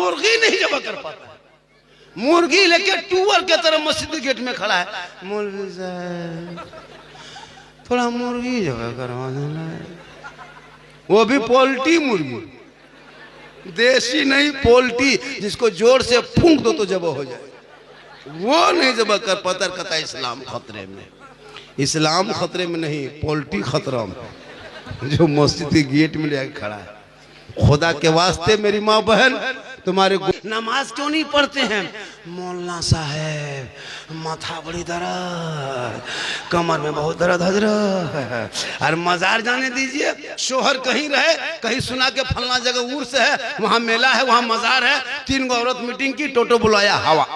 मुर्गी नहीं जमा कर पाता। मुर्गी लेके टूअर के तरह मस्जिद गेट में खड़ा है, मौलवी साहब थोड़ा मुर्गी जमा करवा देना, वो भी पोल्ट्री मुर्गी, देसी नहीं पोल्ट्री, जिसको जोर से फूंक दो तो जबा हो जाए, वो नहीं जबा कर पाता। कहता इस्लाम खतरे में, इस्लाम खतरे में नहीं, पोल्ट्री खतरा में, जो मस्जिद के गेट में लेकर खड़ा है। खुदा के वास्ते मेरी माँ बहन, तुम्हारे नमाज क्यों नहीं पढ़ते हैं? मौलाना साहब माथा बड़ी दर्द, कमर में बहुत दर्द हजरत, और मजार जाने दीजिए, शोहर कहीं रहे, कहीं सुना के फलना जगह उर्स है, वहाँ मेला है, वहाँ मजार है, 3 औरत मीटिंग की, टोटो बुलाया हवा।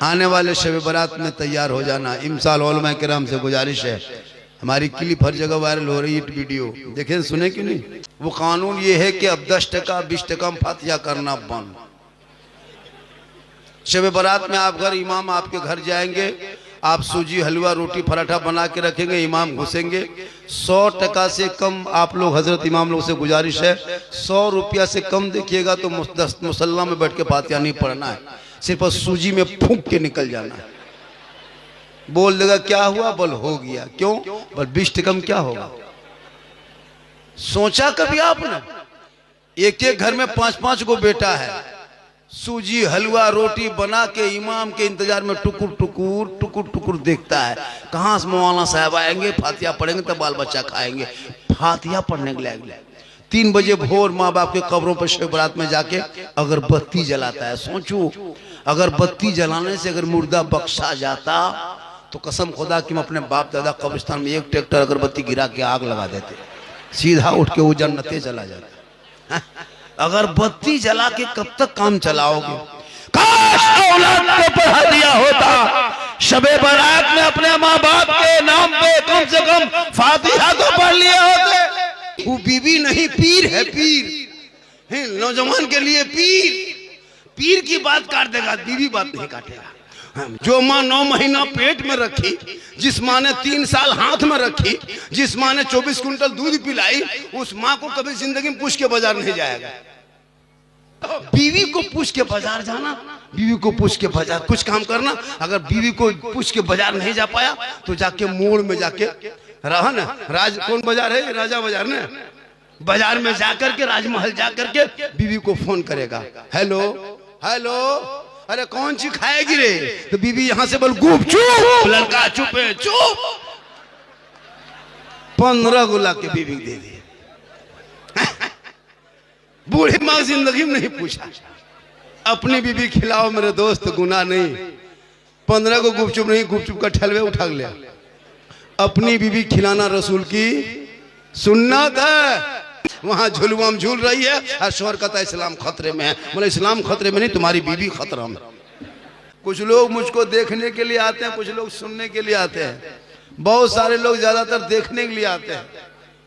आने वाले शब बारात में तैयार हो जाना। इमसाल उलमा किराम से गुजारिश है, हमारी क्लिप हर जगह वायरल हो रही है, वीडियो देखें, सुने क्यों नहीं? वो कानून ये है कि अब 10 टका 20 टका फातिहा करना बंद। शब बारात में आप घर, इमाम आपके घर जाएंगे, आप सूजी हलवा रोटी पराठा बना के रखेंगे, इमाम घुसेंगे, 100 टका से कम आप लोग, हजरत इमाम लोग से गुजारिश है, 100 रुपया से कम देखिएगा तो मुसल्ला में बैठ के फातिहा नहीं पढ़ना है, सिर्फ सूजी में फूंक के निकल जाना है। बोल देगा क्या हुआ, बोल हो गया, क्यों, बोल 20 टका में क्या होगा? सोचा कभी आपने? एक एक घर में 5-5 को बेटा है, सूजी हलवा रोटी बना के इमाम के इंतजार में टुकुर टुकुर टुकुर टुकुर देखता है, कहाँ से मौलाना साहब आएंगे, फातिहा पढ़ेंगे तब बाल बच्चा खाएंगे। फातिहा पढ़ने के लिए 3 बजे भोर माँ बाप के कब्रों पर शब बारात में जाके अगरबत्ती जलाता है। सोचो, अगरबत्ती जलाने से अगर मुर्दा बख्शा जाता तो कसम खुदा कि हम अपने बाप दादा कब्रिस्तान में 1 ट्रैक्टर अगरबत्ती गिरा के आग लगा देते, सीधा उठ के वो जन्नते चला जाता। अगरबत्ती जला के कब तक काम चलाओगे? काश औलाद को पढ़ा दिया होता, शबे बारात में अपने माँ बाप के नाम पे कम से कम फातिहा तो पढ़ लिए होते। वो बीवी नहीं, पीर है, पीर, नौजवान के लिए पीर। पीर की बात काट देगा, बीवी बात नहीं काटेगा। जो माँ 9 महीना पेट में रखी, जिस माँ ने 3 साल हाथ में रखी, जिस माँ ने 24 कुंटल दूध पिलाई, उस माँ को कभी जिंदगी में पूछ के बाजार नहीं जाएगा। बीवी को पूछ के बाजार जाना, बीवी को पूछ के बाजार कुछ काम करना। अगर बीवी को पूछ के बाजार नहीं जा पाया तो जाके मोड़ में जाके रहा ना, राज कौन बाजार है, राजा बाजार ने, बाजार में जाकर के, राजमहल जाकर के बीवी को फोन करेगा, हेलो हेलो, अरे कौन सी खाएगी रे? तो बीवी यहां से बोल गुप चुप, लड़का चुप है, चुप। 15 गुला के बीवी दे दी। बूढ़ी माँ जिंदगी में नहीं पूछा, अपनी बीवी खिलाओ मेरे दोस्त, गुनाह नहीं। 15 को गुपचुप नहीं, गुपचुप का ठलवे उठा लिया। अपनी बीवी खिलाना रसूल की सुन्नत है। वहां झुलवाम झूल रही है और शोहर कहता है इस्लाम खतरे में है। बोले इस्लाम खतरे में नहीं, तुम्हारी बीवी खतरा में। कुछ लोग मुझको देखने के लिए आते हैं, कुछ लोग सुनने के लिए आते हैं। बहुत सारे लोग ज्यादातर देखने के लिए आते हैं।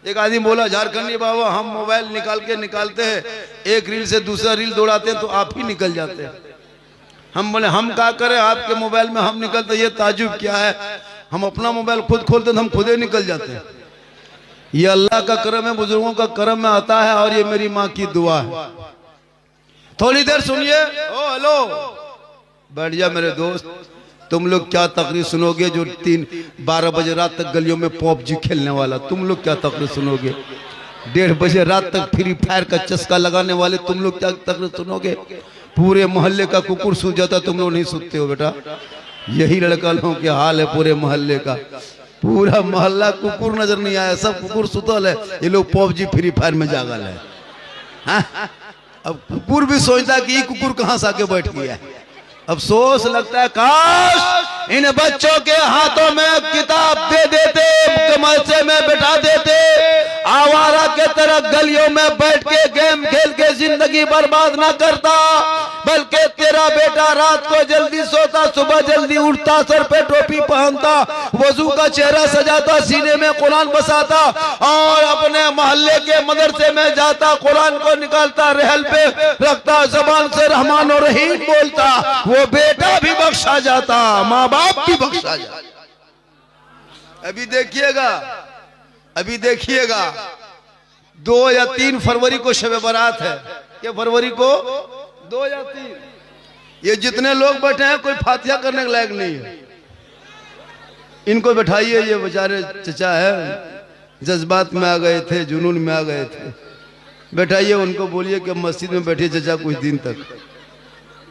एक आदमी बोला, झारखंडी बाबा हम मोबाइल निकालते हैं, एक रील से दूसरा रील दौड़ाते हैं तो आप ही निकल जाते हैं। हम बोले हम क्या करें, आपके मोबाइल में हम निकलते, ये ताजुब क्या है? हम अपना मोबाइल खुद खोलते तो हम खुद ही निकल जाते हैं। ये अल्लाह का करम है, बुजुर्गों का करम में आता है, और ये मेरी माँ की दुआ है। थोड़ी देर सुनिए। ओ हेलो, बैठ जा मेरे दोस्त। तुम लोग क्या तकरीर सुनोगे जो 12 बजे रात तक गलियों में पबजी खेलने वाला? तुम लोग क्या तकरीर सुनोगे? 1:30 बजे रात तक फ्री फायर का चस्का लगाने वाले तुम लोग क्या तकरीर सुनोगे? पूरे मोहल्ले का कुकुर सो जाता, तुम लोग नहीं सुनते हो बेटा। यही लड़का लोगों के हाल है पूरे मोहल्ले का। पूरा मोहल्ला कुकुर नजर नहीं आया, सब कुकुर सुतल है, ये लोग पबजी फ्री फायर में जागल है। हाँ? अब कुकुर भी सोचता है कि ये कुकुर कहां से आके बैठ गया है। अफसोस लगता है काश इन बच्चों के हाथों में किताब दे देते, मदरसे में बैठा देते, आवारा के तरह गलियों में बैठ के गेम खेल के जिंदगी बर्बाद ना करता, बल्कि तेरा बेटा रात को जल्दी सोता, सुबह जल्दी उठता, सर पे टोपी पहनता, वजू का चेहरा सजाता, सीने में कुरान बसाता और अपने मोहल्ले के मदरसे में जाता, कुरान को निकालता, रहल पे रखता, जबान से रहमान और रहीम बोलता, वो बेटा भी बख्शा जाता, माँ बाप भी बख्शा जाता। अभी देखिएगा 2 या 3 फरवरी को शब बारात है। क्या फरवरी को? 2 या 3। ये जितने लोग बैठे हैं कोई फातिहा करने के लायक नहीं है। इनको बैठाइए, ये बेचारे चचा है जज्बात में आ गए थे, जुनून में आ गए थे। बैठाइए उनको, बोलिए कि मस्जिद में बैठिए चचा कुछ दिन तक।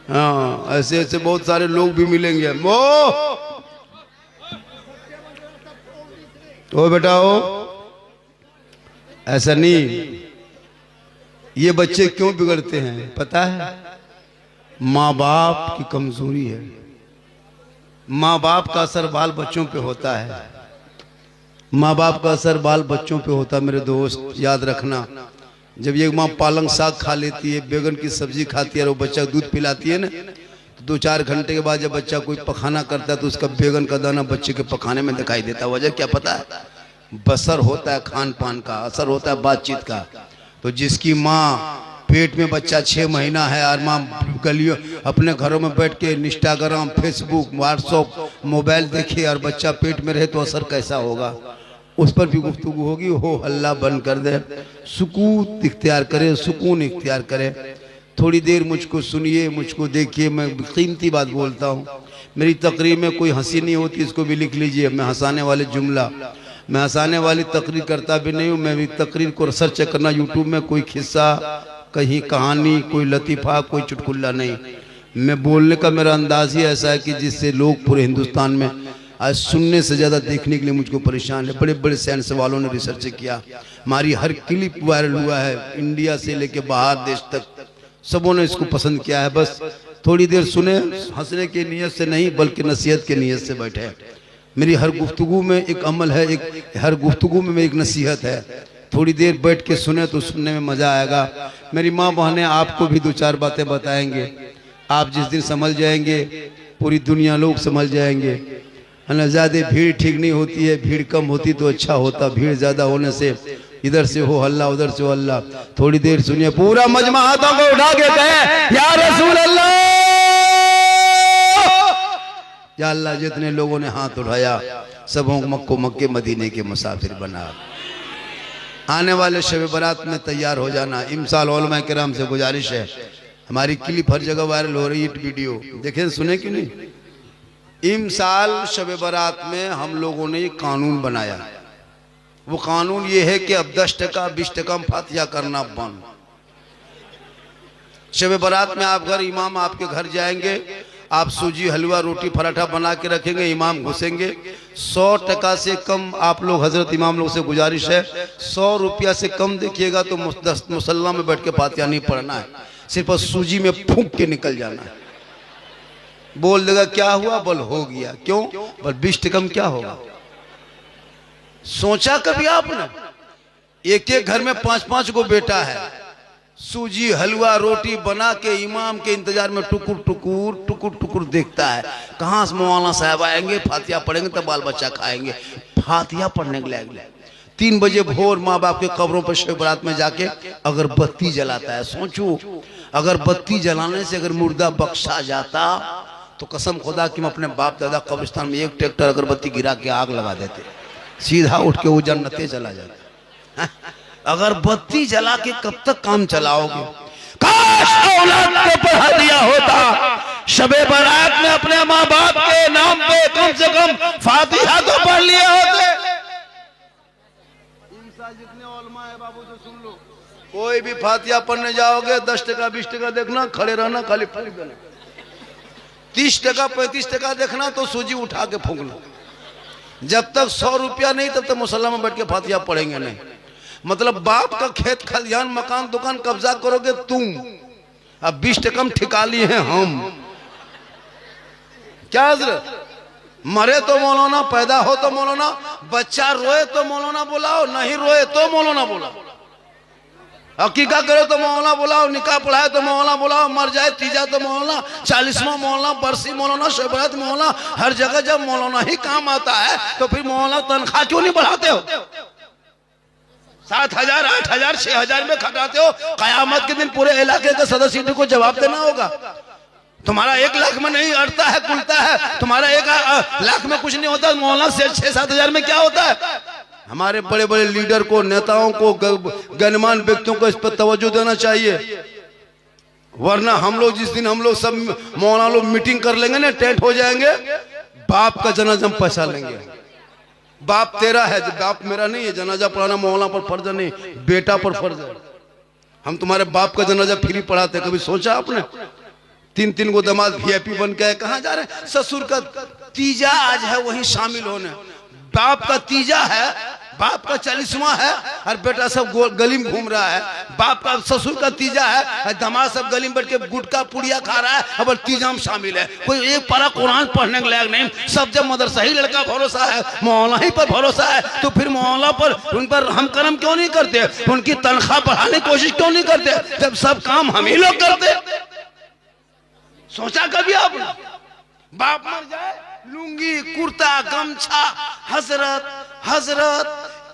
हाँ, ऐसे ऐसे बहुत सारे लोग भी मिलेंगे। ओ बेटा हो, ऐसा नहीं। ये बच्चे क्यों बिगड़ते हैं पता है? माँ बाप की कमजोरी है। माँ बाप का असर बाल बच्चों पे होता है। माँ बाप का असर बाल बच्चों पे होता है मेरे दोस्त, याद रखना। जब ये माँ पालक साग खा लेती है, बैगन की सब्जी खाती है और वो बच्चा दूध पिलाती है ना, तो 2-4 घंटे के बाद जब बच्चा कोई पखाना करता है तो उसका बैगन का दाना बच्चे के पखाने में दिखाई देता है। वजह क्या पता है? बसर होता है खान पान का, असर होता है बातचीत का। तो जिसकी माँ पेट में बच्चा 6 महीना है और माँ गलियों अपने घरों में बैठ के इंस्टाग्राम, फेसबुक, व्हाट्सएप, मोबाइल देखिए और बच्चा पेट में रहे तो असर कैसा होगा? उस पर भी गुफ्तगू होगी। हो हल्ला बंद कर दे, सुकून इख्तियार करे, सुकून इख्तियार करे। थोड़ी देर मुझको सुनिए, मुझको देखिए। मैं कीमती बात बोलता हूँ। मेरी तकरीर में कोई हंसी नहीं होती, इसको भी लिख लीजिए। मैं हंसाने वाले जुमला, मैं हंसाने वाली तकरीर करता भी नहीं हूँ। मैं भी तकरीर को रिसर्च करना यूट्यूब में, कोई किस्सा, कहीं कहानी, कोई लतीफ़ा, कोई चुटकुल्ला नहीं। मैं बोलने का मेरा अंदाज ही ऐसा है कि जिससे लोग पूरे हिंदुस्तान में आज सुनने से ज़्यादा देखने के लिए मुझको परेशान है। बड़े बड़े साइंस वालों ने रिसर्च किया, हमारी हर क्लिप वायरल हुआ है, इंडिया से लेके बाहर देश तक सबों ने इसको पसंद किया है। बस थोड़ी देर सुने, हंसने की नीयत से नहीं बल्कि नसीहत की नीयत से बैठे। मेरी हर गुफ्तगू में एक अमल है, हर गुफ्तगू में एक नसीहत है। थोड़ी देर बैठ के सुने तो सुनने में मज़ा आएगा। मेरी माँ बहनें आपको भी 2-4 बातें बताएंगे। आप जिस दिन समझ जाएंगे पूरी दुनिया लोग समझ जाएंगे, है ना। ज़्यादा भीड़ ठीक नहीं होती है, भीड़ कम होती तो अच्छा होता। भीड़ ज़्यादा होने से इधर से हो हल्ला, उधर से हो हल्ला। थोड़ी देर सुनिए, पूरा मजमा हाथों को उठा के कहे या रसूल अल्लाह, या अल्लाह। जितने लोगों ने हाथ उठाया सबों को मक्के मदीने के मुसाफिर बना। आने वाले शब बारात में तैयार हो जाना। इमसाल उलमा किराम से गुजारिश है, हमारी क्लिप हर जगह वायरल हो रही है, वीडियो देखें, सुने क्यों नहीं। इमसाल शब बारात में हम लोगों ने ये कानून बनाया। वो कानून ये है कि अब 10% 20% फातिहा करना बंद। शब बारात में आप घर, इमाम आपके घर जाएंगे, आप सूजी हलवा रोटी पराठा बना के रखेंगे, इमाम घुसेंगे। 100% से कम आप लोग, हजरत इमाम लोग से गुजारिश है, 100 रुपया से कम देखिएगा तो मुसल्ला में बैठ के फातिहा नहीं पढ़ना है, सिर्फ सूजी में फूंक के निकल जाना है। बोल देगा क्या हुआ, बोल हो गया। क्यों? बोल 20% क्या होगा? सोचा कभी आपने? एक एक घर में 5-5 को बेटा है, सूजी हलवा रोटी बना के इमाम के इंतजार में टुकुर टुकुर टुकुर टुकुर देखता है, कहाँ से मौलाना साहब आएंगे, फातिहा पढ़ेंगे तब बाल बच्चा खाएंगे। फातिहा पढ़ने के लिए 3 बजे भोर माँ बाप के कब्रों पर शब बारात में जाके अगर बत्ती जलाता है। सोचो, अगर बत्ती जलाने से अगर मुर्दा बख्शा जाता तो कसम खुदा कि मैं अपने बाप दादा कब्रिस्तान में 1 ट्रैक्टर अगरबत्ती गिरा के आग लगा देते, सीधा उठ के वो जन्नते चला जाता। अगर बत्ती जला के कब तक काम चलाओगे? काश औलाद को पढ़ा दिया होता, शबे बारात में अपने माँ बाप के नाम पे कम से कम फातिहा तो पढ़ लिए होते। जितने उलमा है बाबू से सुन लो, कोई भी फातिहा पढ़ने जाओगे 10% 20% देखना, खड़े रहना, खाली फूंक देना। 30% 35% देखना तो सूजी उठा के फूंकना। जब तक 100 रुपया नहीं तब तक मुसल्ला में बैठ के फातिहा पढ़ेंगे नहीं। मतलब बाप का खेत खलियान मकान दुकान कब्जा करोगे तुम, अब 20% ठिका लिए हैं हम। क्या हजरत? मरे तो मौलाना, पैदा हो तो मौलाना, बच्चा रोए तो मौलाना बुलाओ, नहीं रोए तो मौलाना बुलाओ, अकीका करे तो मौलाना बुलाओ, निकाह पढ़ाए तो मौलाना बुलाओ, मर जाए तीजा तो मौलाना, 40वां मौलाना, बरसी मौलाना, शबरात मौलाना, हर जगह जब मौलाना ही काम आता है तो फिर मौलाना तनख्वाह क्यों नहीं बढ़ाते हो? 7,000 8,000 6,000 में खटाते हो। कयामत के दिन पूरे इलाके के सदस्य को जवाब देना होगा। तुम्हारा 1 लाख में नहीं अड़ता है, कुलता है, तुम्हारा 1 लाख में कुछ नहीं होता, मौलाना से 6-7 हजार में क्या होता है? हमारे बड़े बड़े लीडर को, नेताओं को, गणमान्य व्यक्तियों को इस पर तवज्जो देना चाहिए। वरना हम लोग जिस दिन हम लोग सब मौलाना लोग मीटिंग कर लेंगे ना, टेंट हो जाएंगे, बाप का जनाजा हम पैसा लेंगे। बाप तेरा है, बाप मेरा नहीं है। जनाजा पढ़ाना मौलाना पर फर्ज नहीं, बेटा पर फर्ज है। हम तुम्हारे बाप का जनाजा फ्री पढ़ाते, कभी सोचा आपने? 3-3 गो दामाद VIP बन के कहाँ जा रहे हैं? ससुर का तीजा आज है, वहीं शामिल होने। बाप का तीजा है, बाप का 40वां है, और बेटा सब गली में घूम रहा है। बाप का ससुर का तीजा है, दामाद सब गली में बैठ के गुटका पुड़िया खा रहा है, अब तीजा में शामिल है। कोई एक पारा कुरान पढ़ने के लायक नहीं। सब जब मदरसा ही लड़का भरोसा है, मौलाना ही पर भरोसा है, तो फिर मौलाना पर उन पर हम करम क्यों नहीं करते? उनकी तनख्वाह बढ़ाने की कोशिश क्यों नहीं करते, जब सब काम हम ही लोग करते? सोचा कभी आपने? बाप मर जाए, लुंगी कुर्ता गमछा, हजरत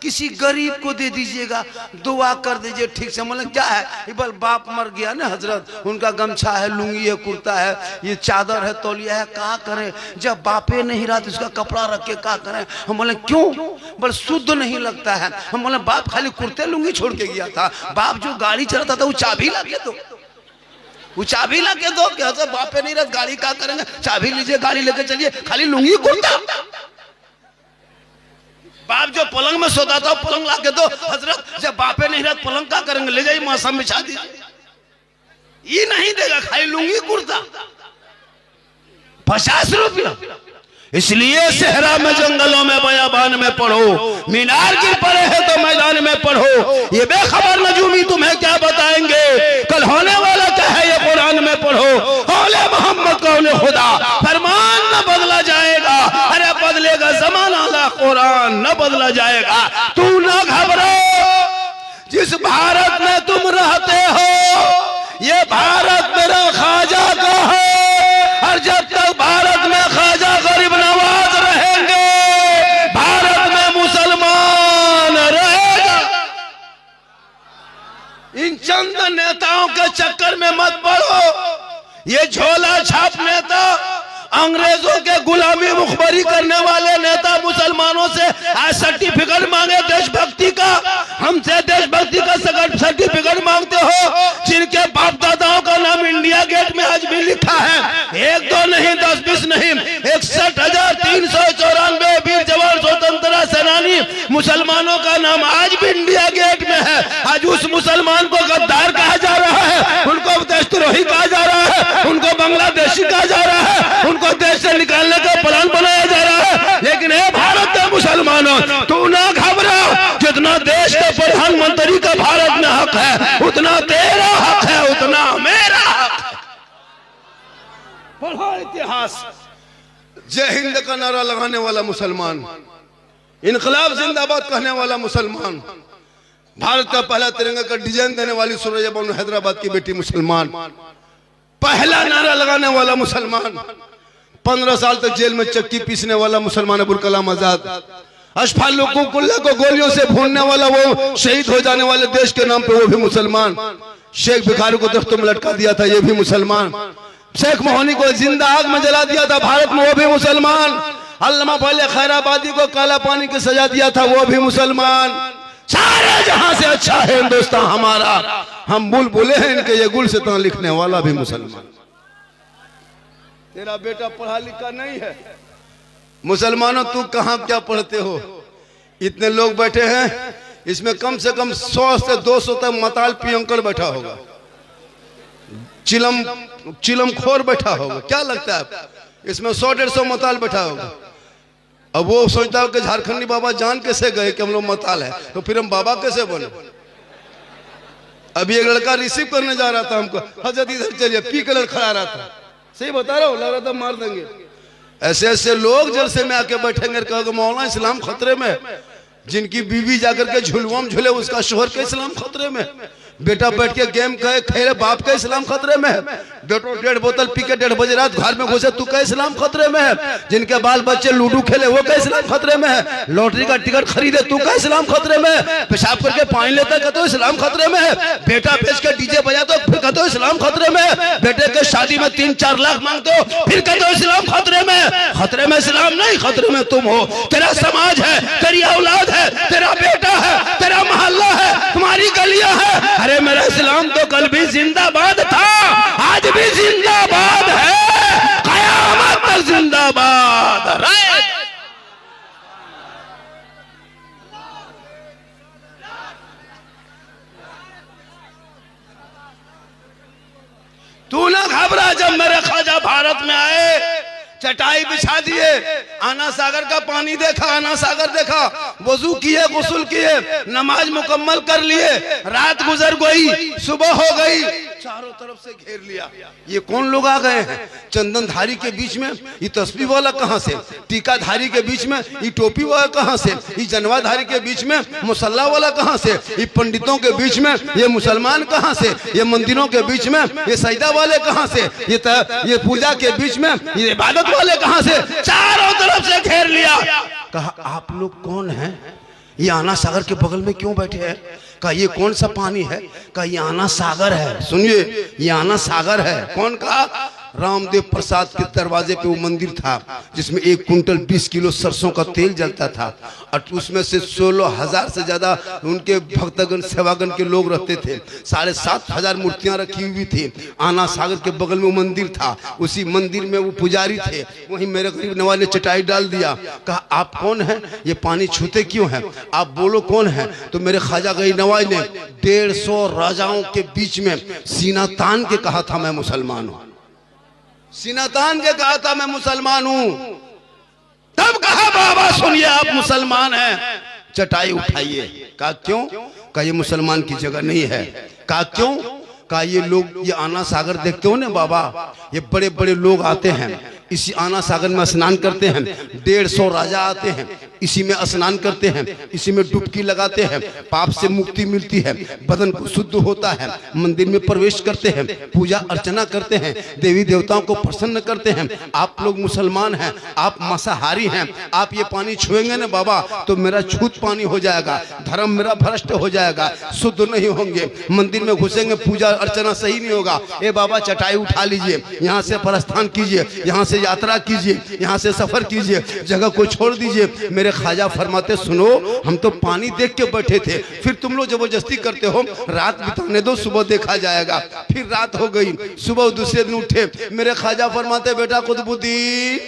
किसी गरीब को दे दीजिएगा, दुआ कर दीजिए, ठीक से। मतलब क्या है, बल बाप मर गया ना हजरत, उनका गमछा है, लुंगी है, कुर्ता है, ये चादर है, तौलिया है, क्या करें? जब बापे नहीं रहा तो उसका कपड़ा रख के क्या करें? हम बोले क्यों? बल शुद्ध नहीं लगता है। हम बोले बाप खाली कुर्ते लुंगी छोड़ के गया था, बाप जो गाड़ी चलाता था वो चाबी ला के दो, वो चाबी ला के दो। क्या बापे नहीं रहा गाड़ी क्या करेंगे? चाबी लीजिए, गाड़ी लेके चलिए, खाली लुंगी कुर्ता। बाप जो पलंग में सोता था पलंग ला के दो। हजरत जब बापे नहीं रहा पलंग क्या करेंगे? ले जाइए मौसम बिछा दीजिए, ये नहीं देगा, खाली लुंगी कुर्ता। 50 रुपया। इसलिए सहरा में, जंगलों में, बयाबान में पढ़ो, मीनार गिर पड़े हैं तो मैदान में पढ़ो। ये बेखबर नजूमी तुम्हें क्या बताएंगे, कल होने वाला क्या है ये कुरान में पढ़ो। औले मोहम्मद कौन खुदा, फरमान न बदला जाएगा, अरे बदलेगा जमाना, ला कुरान न बदला जाएगा। तू न घबरो, जिस भारत में तुम रहते हो ये भारत मेरा ख्वाजा का है, और जब तक भारत में ख्वाजा गरीब नवाज रहेंगे, भारत में मुसलमान रहेगा। इन चंद नेताओं के चक्कर में मत पड़ो। ये झोला छाप नेता, अंग्रेजों के गुलामी मुखबरी करने वाले नेता मुसलमानों से आज सर्टिफिकेट मांगे देशभक्ति का, हमसे देशभक्ति का सर्टिफिकेट मांगते हो, जिनके बाप दादाओं का नाम इंडिया गेट में आज भी लिखा है। 1 2 नहीं, 10 20 नहीं, 61,394 वीर जवान स्वतंत्रता सेनानी मुसलमानों का नाम आज भी इंडिया गेट में है। आज उस मुसलमान को गद्दार कहा जा रहा है, उनको देशद्रोही कहा जा रहा है, उनको बांग्लादेशी कहा जा रहा है, उनको देश से निकालने का प्लान बनाया जा रहा है। लेकिन हे भारत के मुसलमानों, तू ना घबरा, जितना देश के प्रधानमंत्री का भारत में हक है, उतना तेरा हक है, उतना मेरा हक है। पढ़ो इतिहास। जय हिंद का नारा लगाने वाला मुसलमान, इनकलाब जिंदाबाद कहने वाला मुसलमान, भारत का पहला तिरंगा का डिजाइन देने वाली सूरज बानो हैदराबाद की बेटी मुसलमान, पहला नारा लगाने वाला मुसलमान, 15 साल तक जेल में चक्की पीसने वाला मुसलमान अबुल कलाम आजाद, अशफाक कुल्ला को गोलियों से भूनने वाला, वो शहीद हो जाने वाले देश के नाम पे वो भी मुसलमान, शेख भिखारी को दफ्तर में लटका दिया था ये भी मुसलमान, शेख मोहनी को जिंदा आग में जला दिया था भारत में वो भी मुसलमान, अल्लामा पहले खैराबादी को काला पानी की सजा दिया था वो भी मुसलमान। सारे जहां से अच्छा है हिंदुस्तान हमारा, हम बुलबुले हैं इनके, ये गुल से तो लिखने वाला भी मुसलमान। तेरा बेटा पढ़ा लिखा नहीं है, मुसलमानों तू कहां क्या पढ़ते हो? इतने लोग बैठे हैं, इसमें कम से कम 100 से 200 तक मताल पियंकर बैठा होगा, चिलम खोर बैठा होगा। क्या लगता है इसमें 100-150 मताल बैठा होगा? अब वो सोचता हो कि झारखंडी बाबा जान कैसे गए कि हम लोग मताल है, तो फिर हम बाबा कैसे बने? अभी एक लड़का रिसीव करने जा रहा था हमको, हजरत इधर चलिए, पी कलर खड़ा रहा था, सही बता रहा हूँ, लग रहा था मार देंगे। ऐसे ऐसे लोग जलसे में आके बैठेंगे, कहोगे मौलाना इस्लाम खतरे में, जिनकी बीवी जाकर के झुलवा में झूले उसका शोहर का इस्लाम खतरे में, बेटा बैठ के गेम कहे खेले बाप का इस्लाम खतरे में है, बेटो 1.5 बोतल पी के 1:30 बजे रात घर में घुसे तू का इस्लाम खतरे में है, जिनके बाल बच्चे लूडो खेले वो का इस्लाम खतरे में है, लॉटरी का टिकट खरीदे तू का इस्लाम खतरे में है, पेशाब करके पानी लेता कहते हो इस्लाम खतरे में है, बेटा बेच के डीजे बजा तो फिर कहते हो इस्लाम खतरे में है, बेटे के शादी में 3-4 लाख मांगते हो फिर कहते हो इस्लाम खतरे में है। खतरे में इस्लाम नहीं, खतरे में तुम हो, तेरा समाज है, तेरी औलाद है, तेरा बेटा है, तेरा मोहल्ला है, तुम्हारी गलियां हैं। अरे मेरा इस्लाम तो कल भी जिंदाबाद था, आज भी जिंदाबाद है, कयामत तक जिंदाबाद रहे। तू ना घबरा, जब मेरे ख्वाजा भारत में आए चटाई बिछा दिए, आना सागर का पानी देखा, आना सागर देखा, वजू किए, गुस्ल किए, नमाज मुकम्मल कर लिए, रात गुजर गई, सुबह हो गई, चारों तरफ से घेर लिया। ये कौन लोग आ गए हैं? चंदनधारी के बीच में ये तस्बीह वाला कहां से, टीकाधारी के बीच में ये टोपी वाला कहां से, ये जनवाधारी के बीच में मुसल्ला वाला कहां से, ये पंडितों के बीच में ये मुसलमान कहां से, ये मंदिरों के बीच में ये सजदा वाले कहां से, ये पूजा के बीच में ये इबादत वाले कहां से? चारों तरफ से घेर लिया। कहा आप लोग कौन हैं? ये आना सागर के बगल में क्यों बैठे हैं? कहा ये कौन सा पानी है? कहा ये आना सागर है। सुनिए, ये आना सागर है। कौन कहा? रामदेव प्रसाद के दरवाजे पे वो मंदिर था जिसमें 1 कुंटल 20 किलो सरसों का तेल जलता था और उसमें से 16,000 से ज्यादा उनके भक्तगण सेवागण के लोग रहते थे। 7,500 मूर्तियां रखी हुई थी। आना सागर के बगल में वो मंदिर था, उसी मंदिर में वो पुजारी थे। वहीं मेरे गरीब नवाज ने चटाई डाल दिया। कहा आप कौन हैं? ये पानी छूते क्यों हैं? आप बोलो कौन है? तो मेरे ख्वाजा गरीब नवाज ने 150 राजाओं के बीच में सीना तान के कहा था मैं मुसलमान हूं। सीना तान के कहा था मैं मुसलमान हूं। तब कहा बाबा सुनिए आप मुसलमान हैं, चटाई उठाइए। कहा क्यों? कहा ये मुसलमान की जगह नहीं है। कहा क्यों? कहा ये लोग ये आना सागर देखते हो ना बाबा, ये बड़े बड़े लोग आते हैं, इसी आना सागर में स्नान करते हैं। 150 राजा आते हैं, इसी में स्नान करते हैं, इसी में डुबकी लगाते हैं, पाप से मुक्ति मिलती है, बदन को शुद्ध होता है, मंदिर में प्रवेश करते हैं, पूजा अर्चना करते हैं, देवी देवताओं को प्रसन्न करते हैं। आप लोग मुसलमान हैं, आप मांसाहारी हैं, आप ये पानी छुएंगे ना बाबा तो मेरा छूत पानी हो जाएगा, धर्म मेरा भ्रष्ट हो जाएगा, शुद्ध नहीं होंगे, मंदिर में घुसेंगे पूजा अर्चना सही नहीं होगा। ए बाबा चटाई उठा लीजिए, यहाँ से प्रस्थान कीजिए, यहाँ से यात्रा कीजिए, यहाँ से सफर कीजिए, जगह को छोड़ दीजिए। मेरे ख्वाजा फरमाते सुनो हम तो पानी देख के बैठे थे, फिर तुम लोग जबरदस्ती करते हो, रात बिताने दो, सुबह देखा जाएगा। फिर रात हो गई, सुबह दूसरे दिन उठे, मेरे ख्वाजा फरमाते बेटा कुतुबुद्दीन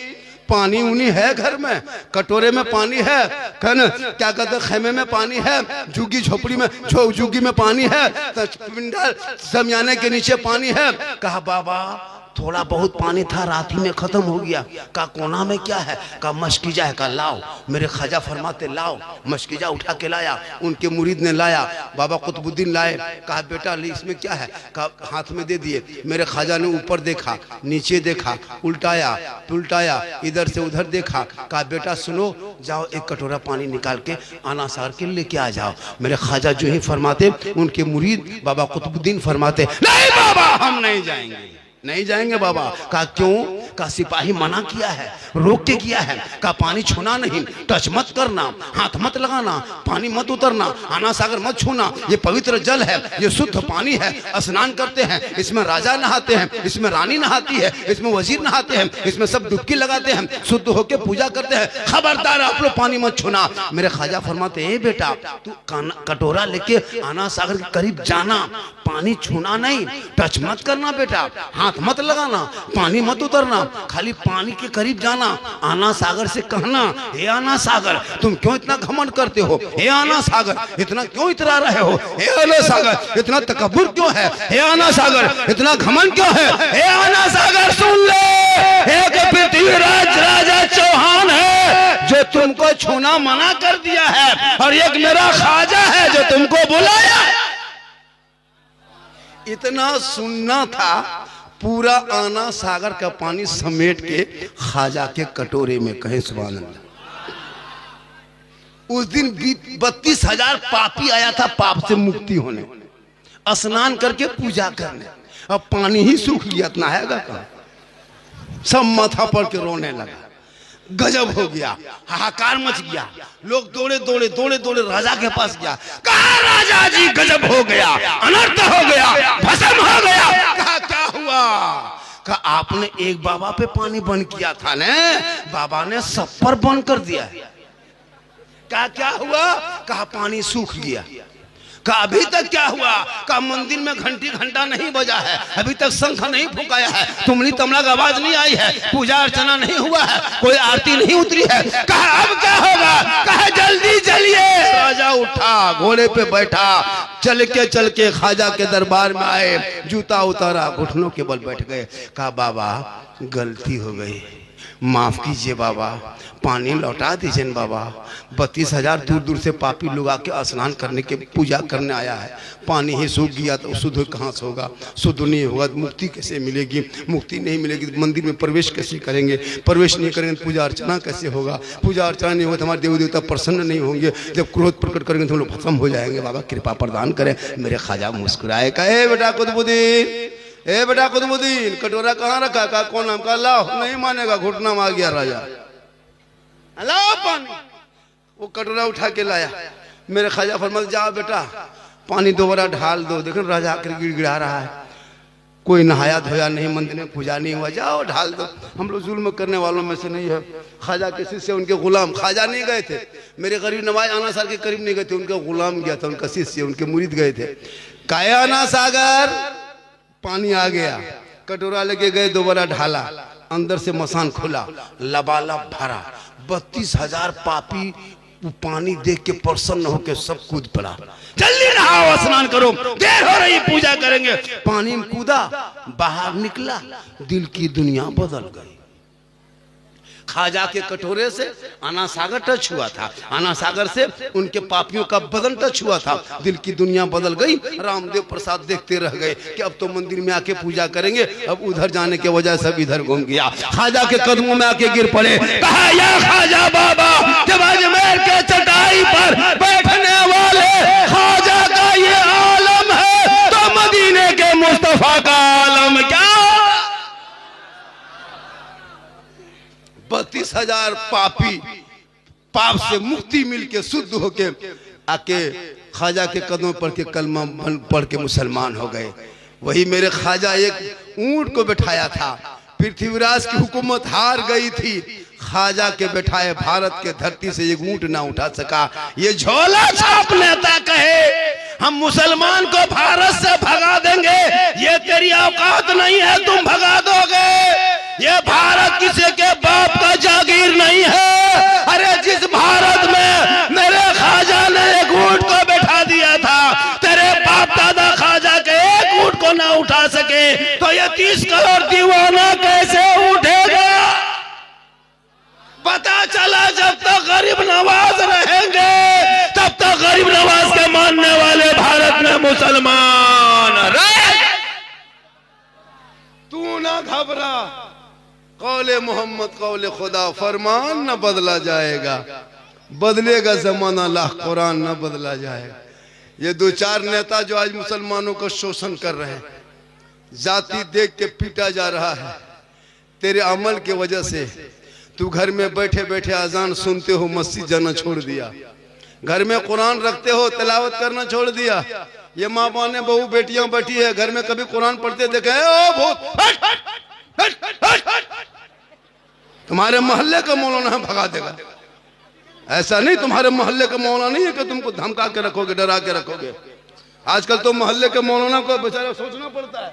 पानी उनी है घर में, कटोरे में पानी है, कहना क्या कहते खेमे में पानी है, झुग्गी झोपड़ी में झुग्गी में पानी है, पिंडा समियाने के नीचे पानी है। कहा बाबा थोड़ा बहुत पानी था, रात ही में खत्म हो गया। कहा कोना में क्या है? कहा मशकीजा है। कहा लाओ। मेरे ख्वाजा फरमाते लाओ, मशकीजा उठा के लाया, उनके मुरीद ने लाया, बाबा कुतुबुद्दीन लाए। कहा बेटा इसमें क्या है? कहा हाथ में दे दिए। मेरे ख्वाजा ने ऊपर देखा, नीचे देखा, उल्टाया पुलटाया, इधर से उधर देखा। कहा बेटा सुनो, जाओ एक कटोरा पानी निकाल के आना सागर के लेके आ जाओ। मेरे ख्वाजा जो ही फरमाते, उनके मुरीद बाबा कुतुबुद्दीन फरमाते नहीं बाबा हम नहीं जाएंगे, नहीं जाएंगे बाबा। कहा क्यों? का सिपाही मना किया है, रोक के किया है। का पानी छूना नहीं, टच मत करना, हाथ मत लगाना, पानी मत उतरना, आना सागर मत छूना, ये पवित्र जल है, ये शुद्ध पानी है, स्नान करते हैं, इसमें राजा नहाते हैं, इसमें रानी नहाती है, इसमें वजीर नहाते हैं, इसमें सब डुबकी लगाते हैं, शुद्ध होके पूजा करते हैं, खबरदार आप लोग पानी मत छूना। मेरे ख्वाजा फरमाते हैं बेटा तू कटोरा लेके आना सागर के करीब जाना, पानी छूना नहीं, टच मत करना बेटा, हाथ मत लगाना, पानी मत उतरना, खाली पानी के करीब जाना। आना सागर से कहना हे आना सागर तुम क्यों इतना घमंड करते हो, हे आना सागर इतना क्यों इतरा रहे हो, हे आना सागर इतना तकब्बुर क्यों है, हे आना सागर इतना घमंड क्यों है, हे आना सागर सुन ले, एक पृथ्वीराज राजा चौहान है जो तुमको छूना मना कर दिया है, और एक मेरा ख्वाजा है जो तुमको बुलाया। इतना सुनना था, पूरा आना सागर का पानी समेट के ख्वाजा के कटोरे में, कहे सुभान अल्लाह। उस दिन 32,000 पापी आया था पाप से मुक्ति होने, स्नान करके पूजा करने, अब पानी ही सूख गया, इतना हैगा कहाँ? सब माथा पड़ के रोने लगा, गजब हो गया, हाहाकार मच गया, लोग दौड़े दौड़े दौड़े दौड़े राजा के पास गया। कहा राजा जी गजब हो गया, अनर्थ हो गया, भस्म हो गया। कहा क्या हुआ? कहा आपने एक बाबा पे पानी बंद किया था ना, बाबा ने सब पर बंद कर दिया। कहा क्या हुआ? कहा पानी सूख गया। का अभी तक क्या हुआ? का मंदिर में घंटी घंटा नहीं बजा है, अभी तक शंख नहीं फुकाया है, तुमली तमला की आवाज नहीं आई है, पूजा अर्चना नहीं हुआ है, कोई आरती नहीं उतरी है। कहा अब क्या होगा? कहा जल्दी चलिए। राजा उठा, घोड़े पे बैठा, चल के ख्वाजा के दरबार में आए, जूता उतारा, घुटनों के बल बैठ गए। कहा बाबा गलती हो गई, माफ कीजिए बाबा, पानी लौटा दीजिए बाबा। 32,000 दूर दूर से पापी लोग आके स्नान करने के पूजा करने आया है, पानी ही सूख गया तो शुद्ध कहाँ से होगा? शुद्ध नहीं होगा तो मुक्ति कैसे मिलेगी? मुक्ति नहीं मिलेगी तो मंदिर में प्रवेश कैसे करेंगे? प्रवेश नहीं करेंगे तो पूजा अर्चना कैसे होगा? पूजा अर्चना नहीं होगा तो हमारे देवी देवता प्रसन्न नहीं होंगे, जब क्रोध प्रकट करेंगे तो हम लोग खत्म हो जाएंगे। बाबा कृपा प्रदान करें। मेरे ख्वाजा मुस्कुराए, कहे बेटा कुतुबुद्दीन, ए बेटा कुतुबुद्दीन, कटोरा कहाँ रखा? कहा कौन नाम? कहा लाओ। नहीं मानेगा, घुटना में आ गया राजा, लाओ पानी। वो कटोरा उठा के लाया। मेरे ख्वाजा फरमाते जाओ बेटा पानी दोबारा ढाल दो। देखो राजा आकर गिड़गिड़ा रहा है, कोई नहाया धोया नहीं, मंदिर में पूजा नहीं हुआ, जाओ ढाल दो। हम लोग जुल्म करने वालों में से नहीं है। ख्वाजा के शिष्य उनके गुलाम, ख्वाजा नहीं गए थे, मेरे गरीब नवाज आना साहब के करीब नहीं गए थे, उनका गुलाम गया था, उनका शिष्य, उनके मुरीद गए थे। काया आना सागर, पानी आ गया, कटोरा लेके गए, दोबारा ढाला, अंदर से मसान खुला, लबालब भरा। 32,000 पापी पानी देख के प्रसन्न होके सब कूद पड़ा। जल्दी नहाओ, स्नान करो, देर हो रही, पूजा करेंगे। पानी में कूदा, बाहर निकला, दिल की दुनिया बदल गई। ख्वाजा के कटोरे से आना सागर टच हुआ था, आना सागर से उनके पापियों का बदन टच हुआ था, दिल की दुनिया बदल गई। रामदेव प्रसाद देखते रह गए कि अब तो मंदिर में आके पूजा करेंगे, अब उधर जाने के वजह सब इधर घूम गया। ख्वाजा के कदमों में आके गिर पड़े। कहा या ख्वाजा बाबा, जब अजमेर के चटाई पर बैठने वाले ख्वाजा का ये आलम है तो मदीने के मुस्तफा का आलम क्या? 32,000 पापी पाप से मुक्ति मिलके शुद्ध होके आके ख्वाजा के कदमों पर के कलमा पढ़ के मुसलमान हो गए। वही मेरे ख्वाजा एक ऊंट को बैठाया था, पृथ्वीराज की हुकूमत हार गई थी, ख्वाजा के बैठाए भारत के धरती से एक ऊंट ना उठा सका। ये झोला छाप नेता कहे हम मुसलमान को भारत से भगा देंगे, ये तेरी औकात नहीं है, तुम भगा दोगे। ये भारत किसी के बाप का जागीर नहीं है। अरे जिस भारत में मेरे ख्वाजा ने एक ऊंट को बैठा दिया था, तेरे बाप दादा ख्वाजा के एक ऊंट को ना उठा सके तो ये 30 करोड़ दीवाना कैसे उठेगा? पता चला जब तक गरीब नवाज रहेंगे तब तक गरीब नवाज के मानने वाले भारत में मुसलमान रहे। तू ना घबरा, कौले मोहम्मद कौले खुदा, फरमान न बदला जाएगा, बदलेगा जमाना लाख कुरान न बदला जाएगा। ये 2-4 नेता जो आज मुसलमानों का शोषण कर रहे हैं, जाति देख के पीटा जा रहा है, तेरे अमल के वजह से। तू घर में बैठे बैठे अजान सुनते हो, मस्जिद जाना छोड़ दिया, घर में कुरान रखते हो, तिलावत करना छोड़ दिया। ये माँ बाने बहू बेटियां बैठी है, घर में कभी कुरान पढ़ते देखे? ओ भूत, तुम्हारे मोहल्ले का मौलाना भगा देगा। ऐसा नहीं, तुम्हारे मोहल्ले का मौलाना नहीं है कि तुमको धमका के रखोगे, डरा के रखोगे। आजकल तो मोहल्ले के मौलाना को बेचारा सोचना पड़ता है।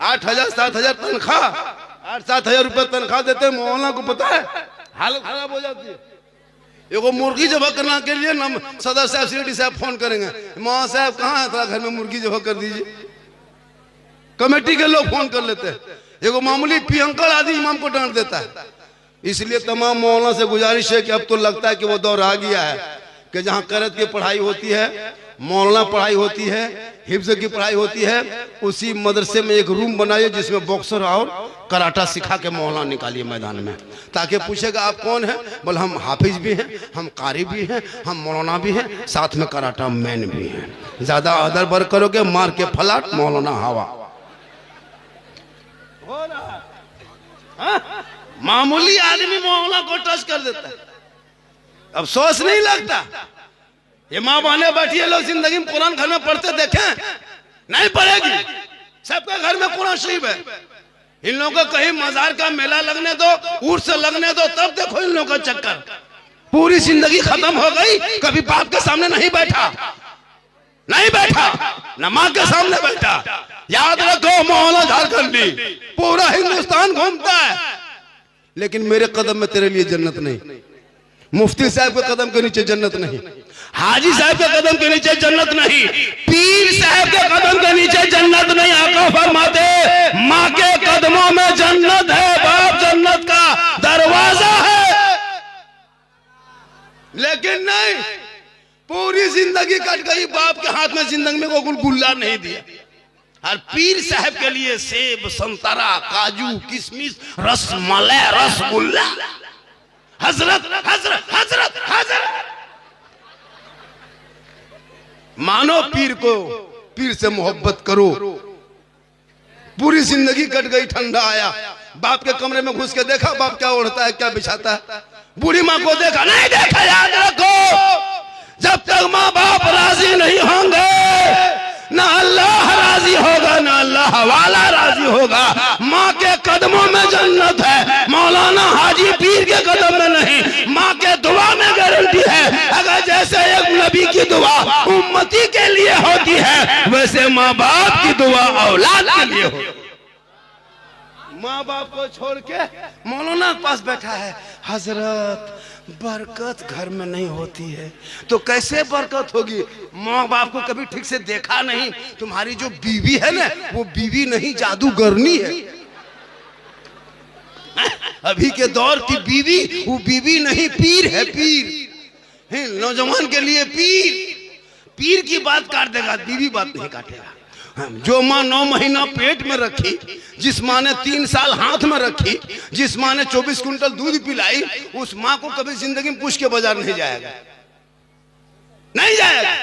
8,000-7,000 तनख्वाह, 8-7,000 रुपए तनख्वाह देते हैं, मौलाना को पता है हालत खराब हो जाती है। एगो मुर्गी जबह करने के लिए ना सदर साहब सीडी साहब फोन करेंगे, मौलाना साहब कहाँ है, थोड़ा घर में मुर्गी जबह कर दीजिए। कमेटी के लोग फोन कर लेते हैं। एगो मामूली पियंकड़ आदि इमाम को डांट देता है। इसलिए तमाम मौलाना से गुजारिश है कि अब तो लगता है कि वो दौर आ गया है कि जहाँ करत की पढ़ाई होती है, मौलाना पढ़ाई होती है, हिफ्ज़ की पढ़ाई होती है, उसी मदरसे में एक रूम बनाइए जिसमें बॉक्सर और कराटा सिखा के मौलाना निकालिए मैदान में, ताकि पूछेगा आप कौन है, बोले हम हाफिज भी हैं, हम कारी भी हैं, हम मौलाना भी हैं, साथ में कराटा मैन भी हैं। ज्यादा अदर बर करोगे मार के फलाट मौलाना हवा। मामूली आदमी मौलाना को टच कर देता है, अफसोस नहीं लगता। ये माँ बहने बैठी है, लोग जिंदगी में कुरान घर में पढ़ते देखे? नहीं पढ़ेगी। सबके घर में कुरान शरीफ है। इन लोगों को कहीं मजार का मेला लगने दो, उर्स लगने दो, तब देखो इन लोगों का चक्कर। पूरी जिंदगी खत्म हो गई, कभी बाप के सामने नहीं बैठा, नहीं बैठा, न माँ के सामने बैठा। याद रखो मौलाना झारखंडी पूरा हिंदुस्तान घूमता है, लेकिन मेरे कदम में तेरे लिए जन्नत नहीं, मुफ्ती साहब के कदम के नीचे जन्नत नहीं, हाजी साहब के कदम के नीचे जन्नत नहीं, पीर साहब के कदम के नीचे जन्नत नहीं। आका फरमाते माँ के कदमों में जन्नत है, बाप जन्नत का दरवाजा है। लेकिन नहीं, पूरी जिंदगी कट गई, बाप के हाथ में जिंदगी में कोई गुल्ला नहीं दिया। और पीर साहब के लिए सेब, संतरा, काजू, किशमिश, रसमलाई, रसगुल्ला। हजरत हजरत हजरत हजरत मानो पीर को, पीर से मोहब्बत करो। पूरी जिंदगी कट गई, ठंडा आया, बाप के कमरे में घुस के देखा बाप क्या ओढ़ता है, क्या बिछाता है। बूढ़ी माँ को देखा, नहीं देखा। याद रखो जब तक माँ बाप राजी नहीं होंगे, ना अल्लाह राजी होगा, ना अल्लाह वाला राजी होगा। माँ के कदमों में जन्नत है, मौलाना हाजी पीर के कदम में नहीं। माँ के दुआ में गारंटी है। अगर जैसे एक नबी की दुआ उम्मती के लिए होती है, वैसे माँ बाप की दुआ औलाद के लिए होती है। माँ बाप को छोड़ के मौलाना के पास बैठा है। हजरत बरकत घर में नहीं होती है, तो कैसे बरकत होगी? माँ बाप को कभी ठीक से देखा नहीं। तुम्हारी जो बीवी है ना, वो बीवी नहीं जादूगरनी है। अभी के दौर की बीवी, वो बीवी नहीं पीर है, पीर। नौजवान के लिए पीर, पीर की बात काट देगा, बीवी बात नहीं काटेगा। जो माँ 9 महीना पेट में रखी, जिस माँ ने 3 साल हाथ में रखी, जिस माँ ने 24 कुंटल दूध पिलाई, उस माँ को कभी जिंदगी में पूछ के बाजार नहीं जाएगा, नहीं जाएगा।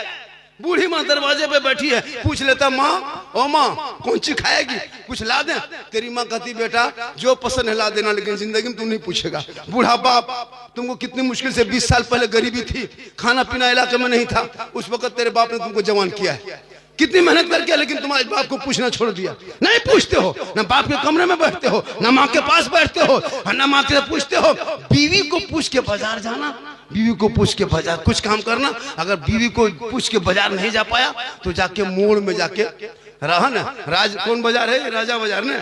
बूढ़ी माँ दरवाजे पे बैठी है, पूछ लेता माँ, ओ माँ कौन सी खाएगी, कुछ ला दे। तेरी माँ कहती बेटा जो पसंद है ला देना, लेकिन जिंदगी में तुम नहीं पूछेगा। बूढ़ा बाप, तुमको कितनी मुश्किल से 20 साल पहले गरीबी थी, खाना पीना इलाके में नहीं था, उस वक्त तेरे बाप ने तुमको जवान किया है, कितनी मेहनत करके, लेकिन तुम्हारे बाप को पूछना छोड़ दिया। नहीं पूछते हो, ना बाप के कमरे में बैठते हो, ना माँ के पास बैठते हो, ना माँ के पूछते हो। बीवी को पूछ के बाजार जाना, बीवी को पूछ के बाजार कुछ काम करना। अगर बीवी को पूछ के बाजार नहीं जा पाया, तो जाके मोड़ में जाके रहा ना, राज कौन बाजार है, राजा बाजार ने,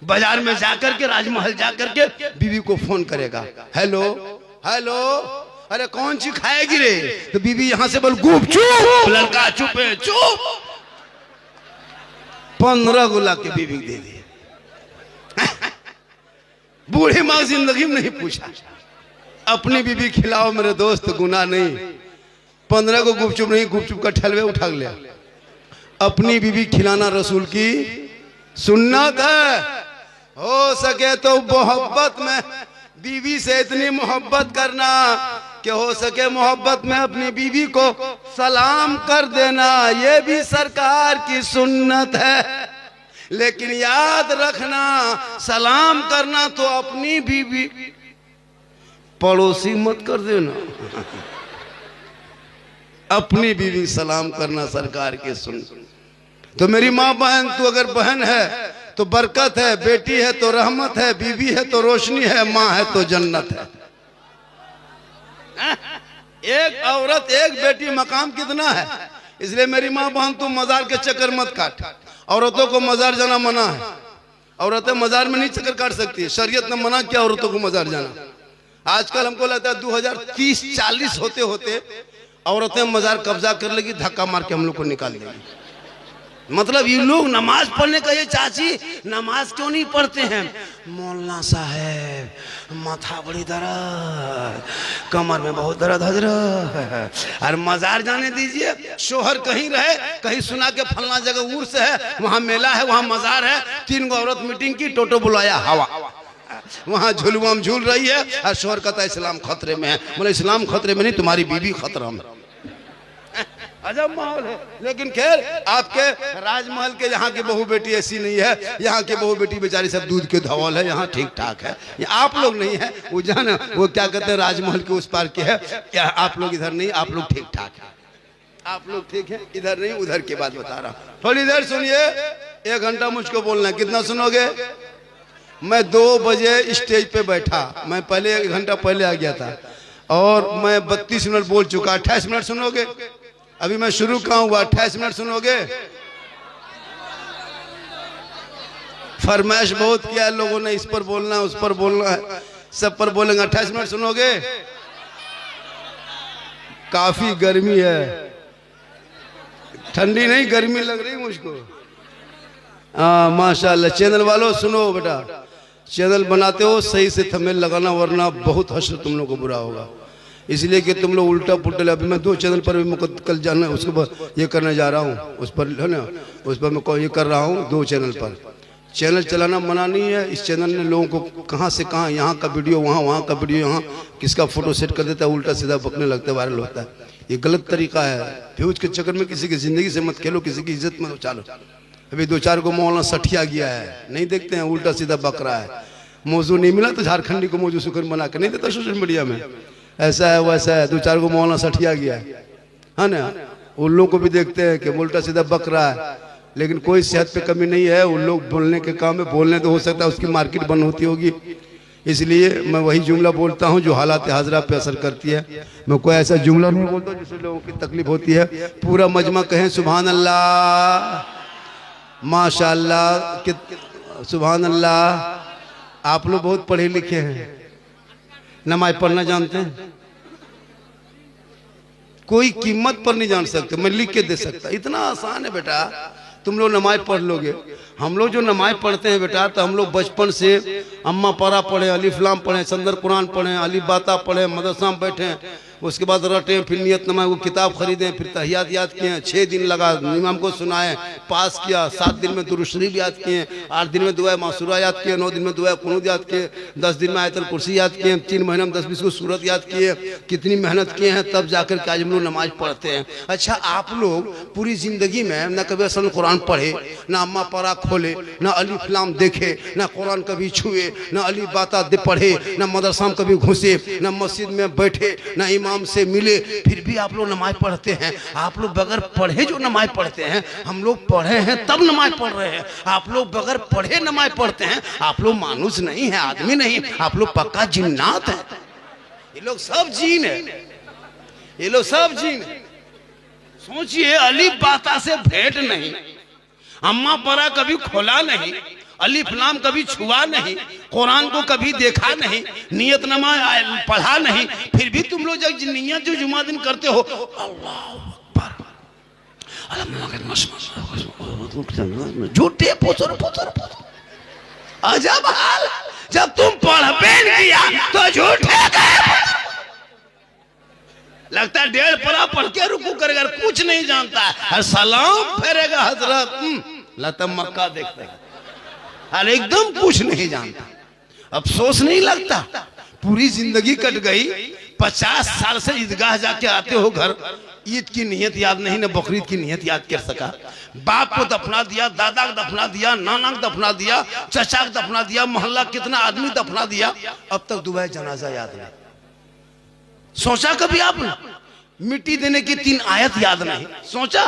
बाजार में जाकर के, राजमहल जाकर के बीवी को फोन करेगा। हेलो हेलो, अरे कौन सी खाएगी रे? तो बीवी यहां से बोल गुपचुप, लड़का चुप है, चुप। 15 गुला के बीवी दे दिए। बूढ़ी माँ जिंदगी में नहीं पूछा, अपनी बीवी खिलाओ मेरे दोस्त, गुनाह नहीं। 15 को गुपचुप नहीं, गुपचुप का ठलवे उठा लिया। अपनी बीवी खिलाना रसूल की सुन्नत है। हो सके तो मोहब्बत में बीवी से इतनी मोहब्बत करना कि हो सके मोहब्बत में अपनी बीवी को सलाम कर देना, ये भी सरकार की सुन्नत है। लेकिन याद रखना, सलाम करना तो अपनी बीवी, पड़ोसी मत कर देना। अपनी बीवी सलाम करना सरकार की सुन्नत। तो मेरी माँ बहन, तू अगर बहन है तो बरकत है, बेटी है तो रहमत है, बीवी है तो रोशनी है, माँ है तो जन्नत है। एक औरत एक बेटी मकाम कितना है। इसलिए मेरी माँ बहन, तुम मजार के चक्कर मत काट। औरतों को मजार जाना मना है, औरतें मजार में नहीं चक्कर काट सकती है, शरीयत ने मना किया औरतों को मजार जाना। आजकल हमको लगता है 2030-40 होते होते औरतें मजार कब्जा कर लेगी, धक्का मार के हम लोग को निकाल देगी। मतलब ये लोग नमाज पढ़ने का, ये चाची नमाज क्यों नहीं पढ़ते हैं? मौलाना साहब माथा बड़ी दर्द, कमर में बहुत दर्द हजरत, और मजार जाने दीजिए। शोहर कहीं रहे, कहीं सुना के फलना जगह उर्स है, वहाँ मेला है, वहाँ मजार है, 3 गो औरत मीटिंग की, टोटो बुलाया हवा, वहाँ झुलुआ में झूल रही है, और शोहर कहता है इस्लाम खतरे में है। बोले इस्लाम खतरे में नहीं, तुम्हारी बीवी खतरा में। अजब माहौल है। लेकिन खैर, आपके राजमहल के यहाँ की बहू बेटी ऐसी नहीं है। यहाँ की बहू बेटी बेचारी सब दूध के धवल है, यहाँ ठीक ठाक है। आप लोग नहीं है, वो जान वो क्या कहते हैं, राजमहल के उस पार के है। क्या आप लोग इधर नहीं, आप लोग ठीक ठाक है, आप लोग ठीक है, इधर नहीं, उधर की बात बता रहा हूँ। थोड़ी देर सुनिए, 1 घंटा मुझको बोलना है। कितना सुनोगे? मैं 2 बजे स्टेज पे बैठा, मैं पहले 1 घंटा पहले आ गया था, और मैं 32 मिनट बोल चुका। 28 मिनट सुनोगे? अभी मैं शुरू कहाँ हुआ, 28 मिनट सुनोगे? फरमाइश बहुत किया है लोगों ने, इस पर बोलना है, उस पर बोलना है, सब पर बोलेंगे। 28 मिनट सुनोगे? काफी गर्मी है, ठंडी नहीं गर्मी लग रही मुझको। हाँ माशाल्लाह। चैनल वालों सुनो बेटा, चैनल बनाते हो सही से थंबनेल लगाना, वरना बहुत हश्र तुम लोग को बुरा होगा। इसलिए कि तुम लोग उल्टा पुल्टा। अभी मैं 2 चैनल पर भी कल जाना है, उसके बाद ये करने जा रहा हूँ, उस पर है ना, उस पर मैं ये कर रहा हूँ 2 चैनल पर। चैनल चलाना मना नहीं है, इस चैनल ने लोगों को कहाँ से कहाँ, यहाँ का वीडियो वहाँ, वहाँ का वीडियो यहाँ, किसका फोटो सेट कर देता है, उल्टा सीधा बकने लगता है, वायरल होता है। ये गलत तरीका है। व्यूज के चक्कर में किसी की जिंदगी से मत खेलो, किसी की इज्जत मत उछालो। अभी 2-4 को मौलाना सठिया गया है, नहीं देखते हैं, उल्टा सीधा बक रहा है। मौजू नहीं मिला तो झारखंडी को मौजू शुक्र बना के नहीं देता सोशल मीडिया में, ऐसा है वैसा है। 2-4 को मौलाना सठिया गया है ना, उन लोगों को भी देखते हैं कि उल्टा सीधा बक रहा है, लेकिन कोई सेहत पे कमी नहीं है। उन लोग बोलने के काम में बोलने तो हो सकता है उसकी मार्केट बंद होती होगी, इसलिए मैं वही जुमला बोलता हूँ जो हालात हाजरा पे असर करती है। मैं कोई ऐसा जुमला नहीं बोलता जिससे लोगों की तकलीफ होती है। पूरा मजमा कहें सुभान अल्लाह, माशाअल्लाह, कि सुभान अल्लाह। आप लोग बहुत पढ़े लिखे हैं, नमाज पढ़ना जानते हैं, कोई कीमत पर नहीं जान सकते, मैं लिख के दे सकता। इतना आसान है बेटा, तुम लोग नमाज पढ़ लोगे। हम लोग जो नमाज पढ़ते हैं बेटा, तो हम लोग बचपन से अम्मा पारा पढ़े, अलिफ लाम पढ़े, संदर कुरान पढ़े, अलिफ बाता पढ़े, मदरसा में बैठे, उसके बाद रटे, फिर नियत नमाज वो किताब खरीदें, फिर तहियात याद किए, 6 दिन लगा इमाम को सुनाए, पास किया, 7 दिन में दुरूद शरीफ याद किए, 8 दिन में दुआ मासूरा याद किए, 9 दिन में दुआ कुनूत याद किए, 10 दिन में आयतुल कुर्सी याद किए, 3 महीने में 10-20 को सूरत याद किए। कितनी मेहनत किए हैं, तब जाकर के आज हम लोग नमाज पढ़ते हैं। अच्छा, आप लोग पूरी जिंदगी में न कभी असल कुरान पढ़े, न अम्मा पारा खोले, न अलिफ लाम देखे, न कुरान कभी छुए, न अलिफ बाता पढ़े, न मदरसा में कभी घुसे, न मस्जिद में बैठे, न इमाम से मिले, फिर भी आप लोग नमाज पढ़ते हैं। आप लोग बगैर पढ़े जो नमाज पढ़ते हैं, हम लोग पढ़े हैं तब नमाज पढ़ रहे हैं। आप लोग बगैर पढ़े नमाज पढ़ते हैं। आप लोग मानुस नहीं है, आदमी नहीं, आप लोग पक्का जिन्नात है। ये लोग सब जीन है, ये लोग सब जीन है। सोचिए, अलिफ बाता से भेंट नहीं, अम्मा परा कभी खोला नहीं, अलिफ लाम कभी छुआ नहीं, कुरान को कभी देखा नहीं, नियत नमाज पढ़ा नहीं, फिर भी तुम लोग जब नियत जो जुमा दिन करते हो, अल्लाह अकबर, झूठे पोचर पोचर अजब हाल। जब तुम पढ़बे किया तो झूठे गए। लगता है 1.5 परा पढ़ के रुकू करेगा, कुछ नहीं जानता है, सलाम फेरेगा हजरत, लता मक्का देखते हैं, अरे एकदम कुछ नहीं जानता। अफसोस नहीं लगता, पूरी जिंदगी कट गई, 50 साल से ईदगाह जाके आते हो घर, ईद की नियत याद नहीं, न बकरीद की नियत याद कर सका। बाप को दफना दिया, दादा को दफना दिया, नाना को दफना दिया, चचा को दफना दिया, मोहल्ला कितना आदमी दफना दिया, अब तक दुआ जनाजा याद नहीं। सोचा कभी आपने? मिट्टी देने की 3 आयत याद नहीं, सोचा?